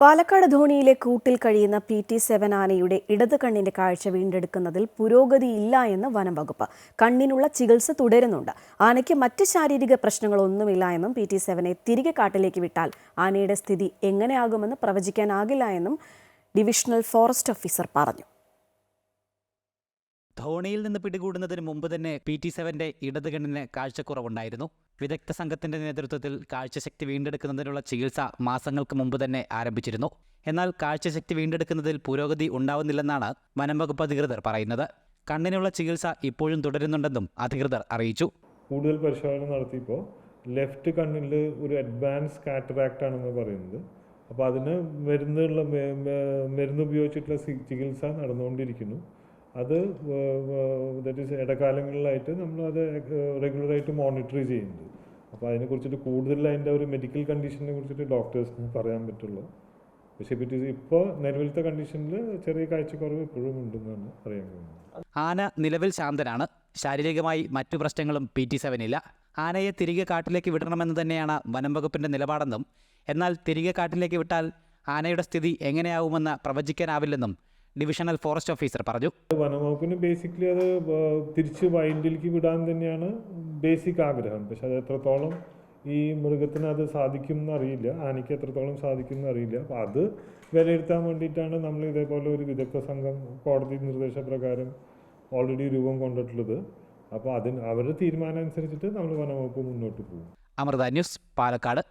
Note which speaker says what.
Speaker 1: പാലക്കാട് ധോണിയിലെ കൂട്ടിൽ കഴിയുന്ന PT-7 ആനയുടെ ഇടത് കണ്ണിന്റെ കാഴ്ച വീണ്ടെടുക്കുന്നതിൽ പുരോഗതിയില്ല എന്ന് വനം വകുപ്പ്. കണ്ണിനുള്ള ചികിത്സ തുടരുന്നുണ്ട്. ആനയ്ക്ക് മറ്റ് ശാരീരിക പ്രശ്നങ്ങളൊന്നുമില്ല എന്നും PT-7നെ തിരികെ കാട്ടിലേക്ക് വിട്ടാൽ ആനയുടെ സ്ഥിതി എങ്ങനെയാകുമെന്ന് പ്രവചിക്കാനാകില്ല എന്നും ഡിവിഷണൽ ഫോറസ്റ്റ് ഓഫീസർ പറഞ്ഞു.
Speaker 2: ധോണിയിൽ നിന്ന് പിടികൂടുന്നതിന് മുമ്പ് തന്നെ PT-7ന്റെ ഇടത് കണ്ണിന് കാഴ്ചക്കുറവുണ്ടായിരുന്നു. വിദഗ്ധ സംഘത്തിന്റെ നേതൃത്വത്തിൽ കാഴ്ചശക്തി വീണ്ടെടുക്കുന്നതിനുള്ള ചികിത്സ മാസങ്ങൾക്ക് മുമ്പ് തന്നെ ആരംഭിച്ചിരുന്നു. എന്നാൽ കാഴ്ചശക്തി വീണ്ടെടുക്കുന്നതിൽ പുരോഗതി ഉണ്ടാവുന്നില്ലെന്നാണ് വനം വകുപ്പ് അധികൃതർ പറയുന്നത്. കണ്ണിനുള്ള ചികിത്സ ഇപ്പോഴും തുടരുന്നുണ്ടെന്നും അധികൃതർ അറിയിച്ചു.
Speaker 3: കൂടുതൽ പരിശോധന നടത്തിയപ്പോൾ ലെഫ്റ്റ് കണ്ണിൽ ഒരു അഡ്വാൻസ് കാറ്ററാക്ട് ആണെന്ന് പറയുന്നത്. അപ്പോൾ അതിന് മരുന്ന് ഉപയോഗിച്ചിട്ടുള്ള ചികിത്സ നടന്നുകൊണ്ടിരിക്കുന്നു. അത് ഇടക്കാലങ്ങളിലായിട്ട് നമ്മളത് റെഗുലറായിട്ട് മോണിറ്റർ ചെയ്യുന്നുണ്ട്. അപ്പോൾ അതിനെക്കുറിച്ചിട്ട് കൂടുതൽ അതിൻ്റെ ഒരു മെഡിക്കൽ കണ്ടീഷനെ കുറിച്ചിട്ട് ഡോക്ടേഴ്സിന് പറയാൻ പറ്റുള്ളൂ. പക്ഷേ ഇപ്പോൾ നിലവിലത്തെ കണ്ടീഷനിൽ ചെറിയ കാഴ്ചക്കുറവ് ഇപ്പോഴും ഉണ്ടെന്നാണ് അറിയാൻ കഴിയുന്നത്.
Speaker 2: ആന നിലവിൽ ശാന്തനാണ്. ശാരീരികമായി മറ്റു പ്രശ്നങ്ങളും PT-7 ആനയെ തിരികെ കാട്ടിലേക്ക് വിടണമെന്ന് തന്നെയാണ് വനം വകുപ്പിന്റെ നിലപാടെന്നും, എന്നാൽ തിരികെ കാട്ടിലേക്ക് വിട്ടാൽ ആനയുടെ സ്ഥിതി എങ്ങനെയാവുമെന്ന് പ്രവചിക്കാനാവില്ലെന്നും ഡിവിഷണൽ ഫോറസ്റ്റ് ഓഫീസർ പറഞ്ഞു.
Speaker 3: വനംവകുപ്പിന് ബേസിക്കലി അത് തിരിച്ച് വൈൽഡിലേക്ക് വിടാൻ തന്നെയാണ് ബേസിക് ആഗ്രഹം. പക്ഷെ അത് എത്രത്തോളം ഈ മൃഗത്തിന് അത് സാധിക്കും എന്നറിയില്ല, ആനയ്ക്ക് എത്രത്തോളം സാധിക്കും എന്നറിയില്ല. അപ്പോൾ അത് വിലയിരുത്താൻ വേണ്ടിയിട്ടാണ് നമ്മൾ ഇതേപോലെ ഒരു വിദഗ്ധ സംഘം കോടതി നിർദ്ദേശപ്രകാരം ഓൾറെഡി രൂപം കൊണ്ടിട്ടുള്ളത്. അപ്പോൾ അവരുടെ തീരുമാനം അനുസരിച്ചിട്ട് നമ്മൾ വനംവകുപ്പ് മുന്നോട്ട് പോകും.
Speaker 2: അമൃത ന്യൂസ്, പാലക്കാട്.